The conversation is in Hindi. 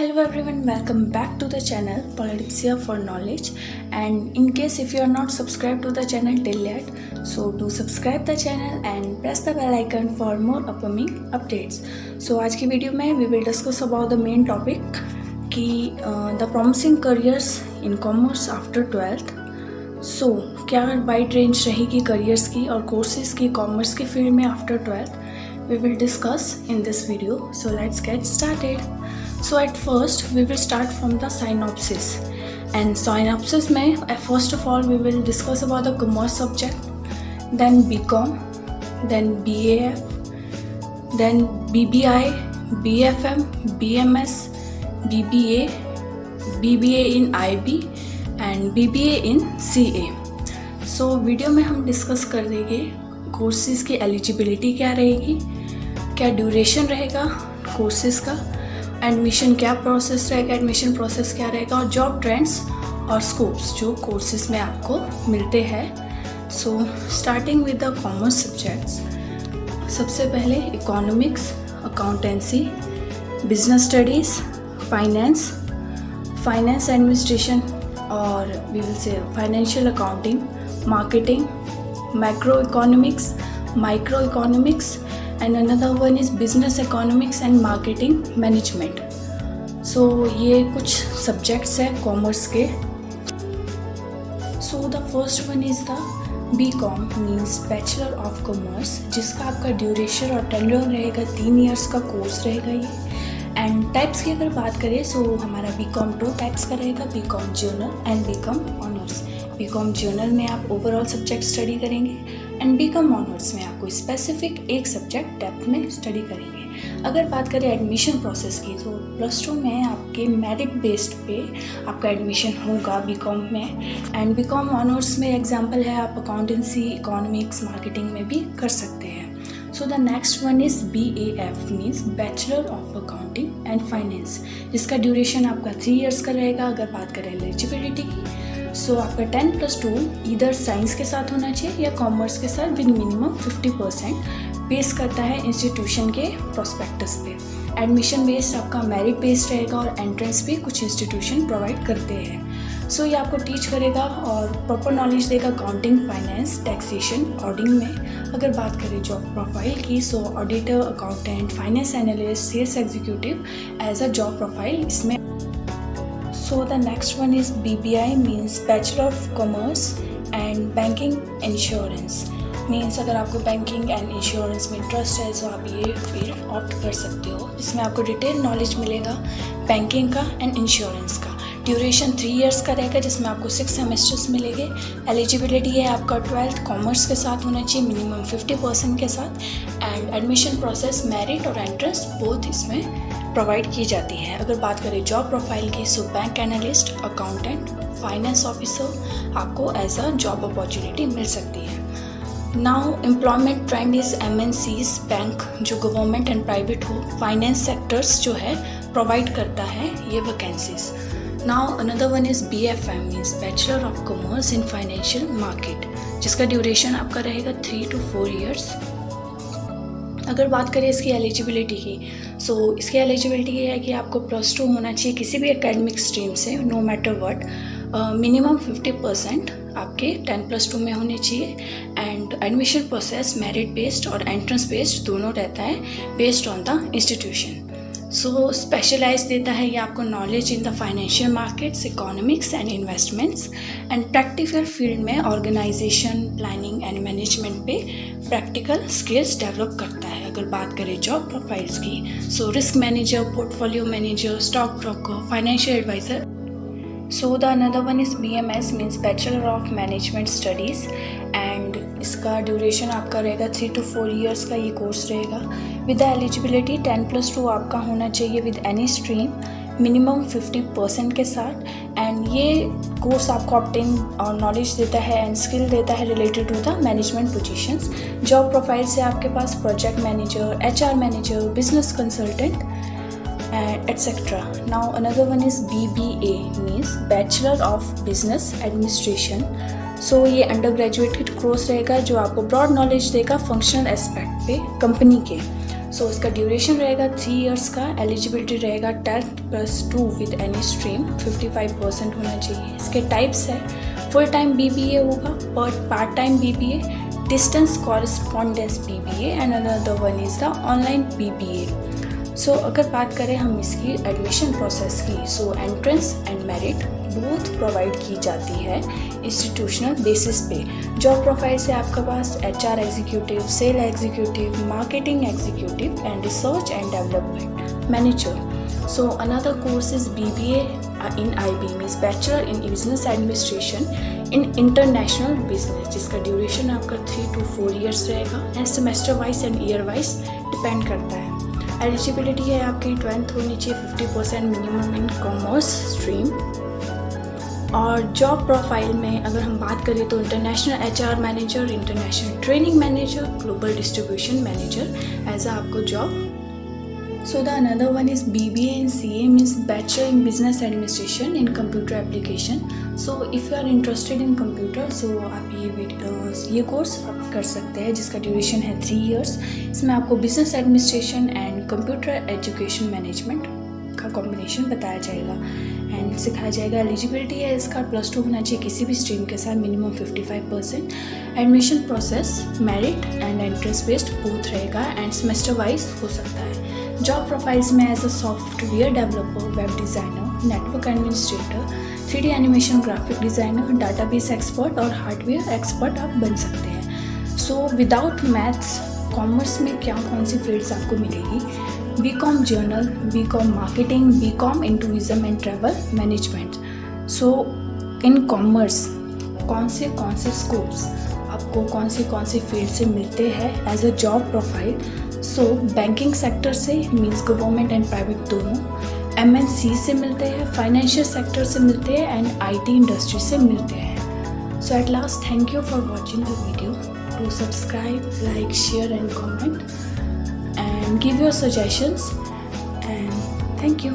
Hello everyone, welcome back to the channel Politics for Knowledge. And in case if you are not subscribed to the channel till yet, so do subscribe the channel and press the bell icon for more upcoming updates. So आज की वीडियो में we will discuss about the main topic कि the promising careers in commerce after 12th. So क्या वाइड रेंज रहेगी करियर्स की और कोर्सेज की कॉमर्स की फील्ड में after 12th we will discuss in this video. So let's get started. So at first we will start from the synopsis, and synopsis में first of all we will discuss about the commerce subject, then BCom, then BAF, then BBI, BFM, BMS, BBA, BBA in IB and BBA in CA. So video में हम डिस्कस कर देंगे कोर्सेज़ की एलिजिबिलिटी क्या रहेगी, क्या ड्यूरेशन रहेगा कोर्सेज़ का, एडमिशन क्या प्रोसेस रहेगा, एडमिशन प्रोसेस क्या रहेगा और जॉब ट्रेंड्स और स्कोप्स जो कोर्सेज में आपको मिलते हैं. So starting with the commerce subjects, सबसे पहले economics, accountancy, business studies, finance administration और we will say financial accounting, marketing, macro economics, micro economics and another one is business economics and marketing management. So ये कुछ subjects है commerce के. So the first one is the BCom means Bachelor of Commerce, जिसका आपका ड्यूरेशन और टेन्योर रहेगा 3 years का कोर्स रहेगा ये. एंड टाइप्स की अगर बात करें सो हमारा BCom 2 टाइप्स का रहेगा, BCom journal and BCom honours. BCom journal में आप ओवरऑल सब्जेक्ट स्टडी करेंगे एंड BCom ऑनर्स में आपको स्पेसिफिक एक सब्जेक्ट डेप्थ में स्टडी करेंगे. अगर बात करें एडमिशन प्रोसेस की तो +2 में आपके मेरिट बेस्ड पे आपका एडमिशन होगा BCom में, एंड BCom ऑनर्स में एग्जांपल है आप अकाउंटेंसी, इकोनॉमिक्स, मार्केटिंग में भी कर सकते हैं. So the next one is BAF means bachelor of accounting and finance, जिसका ड्यूरेशन आपका 3 years का रहेगा. अगर बात करें एलिजिबिलिटी की सो आपका 10+2 इधर साइंस के साथ होना चाहिए या कॉमर्स के साथ विद मिनिमम 50% बेस करता है इंस्टीट्यूशन के प्रोस्पेक्टस पे. एडमिशन बेस्ड आपका मेरिट बेस्ड रहेगा और एंट्रेंस भी कुछ इंस्टीट्यूशन प्रोवाइड करते हैं. सो ये आपको टीच करेगा और प्रॉपर नॉलेज देगा अकाउंटिंग, फाइनेंस, टैक्सेशन, ऑडिटिंग में. अगर बात करें जॉब प्रोफाइल की so auditor, accountant, finance analyst, sales executive as a job profile इसमें. So the next one is BBI means Bachelor of Commerce and Banking Insurance means अगर आपको बैंकिंग एंड इंश्योरेंस में इंटरेस्ट है तो आप ये फील्ड ऑप्ट कर सकते हो. इसमें आपको डिटेल नॉलेज मिलेगा बैंकिंग का एंड इंश्योरेंस का. ड्यूरेशन 3 years का रहेगा जिसमें आपको 6 सेमेस्टर्स मिलेंगे. एलिजिबिलिटी है आपका 12th कॉमर्स के साथ होना चाहिए मिनिमम 50% के साथ, एंड एडमिशन प्रोसेस मेरिट और एंट्रेंस बोथ इसमें प्रोवाइड की जाती है. अगर बात करें जॉब प्रोफाइल की so bank analyst, accountant, finance officer आपको एज अ जॉब अपॉर्चुनिटी मिल सकती है. Now employment trend is MNCs bank जो गवर्नमेंट एंड प्राइवेट हो, फाइनेंस सेक्टर्स जो है प्रोवाइड करता है ये vacancies. Now another one is BFM means bachelor of commerce in financial market, जिसका ड्यूरेशन आपका रहेगा 3 to 4 years. अगर बात करें इसकी एलिजिबिलिटी की सो इसकी एलिजिबिलिटी ये है कि आपको +2 होना चाहिए किसी भी एकेडमिक स्ट्रीम से नो मैटर व्हाट, मिनिमम 50% आपके 10+2 में होने चाहिए, and admission process merit based और एंट्रेंस बेस्ड दोनों रहता है based on the institution. So specialise देता है ये आपको knowledge in the financial markets, economics and investments, and practical field में ऑर्गेनाइजेशन, प्लानिंग एंड मैनेजमेंट पे प्रैक्टिकल स्किल्स डेवलप करता है. अगर बात करें जॉब प्रोफाइल्स की so risk manager, portfolio manager, stock broker, financial adviser. So the another one is BMS means bachelor of management studies, and इसका ड्यूरेशन आपका रहेगा 3 to 4 years का ये कोर्स रहेगा. विद द एलिजिबिलिटी 10+2 आपका होना चाहिए विद एनी स्ट्रीम मिनिमम 50% के साथ, एंड ये कोर्स आपको ऑब्टेन और नॉलेज देता है एंड स्किल देता है related to the management positions. Job profile से आपके पास project manager, HR manager, business consultant etc. Now another one is BBA means Bachelor of Business Administration. सो ये अंडर ग्रेजुएट कोर्स रहेगा जो आपको ब्रॉड नॉलेज देगा फंक्शनल एस्पेक्ट पे कंपनी के. सो इसका ड्यूरेशन रहेगा 3 इयर्स का। एलिजिबिलिटी रहेगा 10+2 विद एनी स्ट्रीम, 55% होना चाहिए। इसके टाइप्स है फुल टाइम BBA होगा, part time BBA, distance correspondence BBA and another one is the online BBA। So अगर बात करें हम इसकी एडमिशन प्रोसेस की, so entrance and merit both provide की जाती है इंस्टीट्यूशनल बेसिस पे। जॉब प्रोफाइल से आपके पास HR executive, sale executive, marketing executive and research and development manager. So another course is BBA in IB, means bachelor in business administration in international business, जिसका ड्यूरेशन आपका 3 to 4 ईयर्स रहेगा and semester wise and year wise depend करता है। एलिजिबिलिटी है आपकी 12th होनी चाहिए, 50% मिनिमम इन कॉमर्स स्ट्रीम। और जॉब प्रोफाइल में अगर हम बात करें तो international HR manager, international training manager, global distribution manager as आपको job. So the another one is BBA in CA, means Bachelor in Business Administration in Computer Application. So if you are interested in computer, so आप ये कोर्स आप कर सकते हैं, जिसका ड्यूरेशन है 3 इयर्स। इसमें आपको business administration and computer education management का कॉम्बिनेशन बताया जाएगा एंड सिखाया जाएगा। एलिजिबिलिटी है इसका +2 होना चाहिए किसी भी स्ट्रीम के साथ, minimum 55%। Admission process merit and entrance based both रहेगा एंड सेमेस्टर वाइज हो सकता है। जॉब प्रोफाइल्स में as a software developer, web designer, network administrator, 3D animation, graphic designer, database expert और हार्डवेयर एक्सपर्ट आप बन सकते हैं। सो विदाउट मैथ्स कॉमर्स में क्या कौन सी फील्ड्स आपको मिलेगी? BCom journal, BCom marketing, BCom in tourism and travel management. So in commerce कौन से स्कोप्स आपको कौन सी फील्ड से मिलते हैं as a job profile? So banking sector से, मीन्स गवर्नमेंट एंड प्राइवेट दोनों, MNC से मिलते हैं, फाइनेंशियल सेक्टर से मिलते हैं एंड IT इंडस्ट्री से मिलते हैं। So at last, thank you for watching the video. Do subscribe, like, share and comment and give your suggestions and thank you.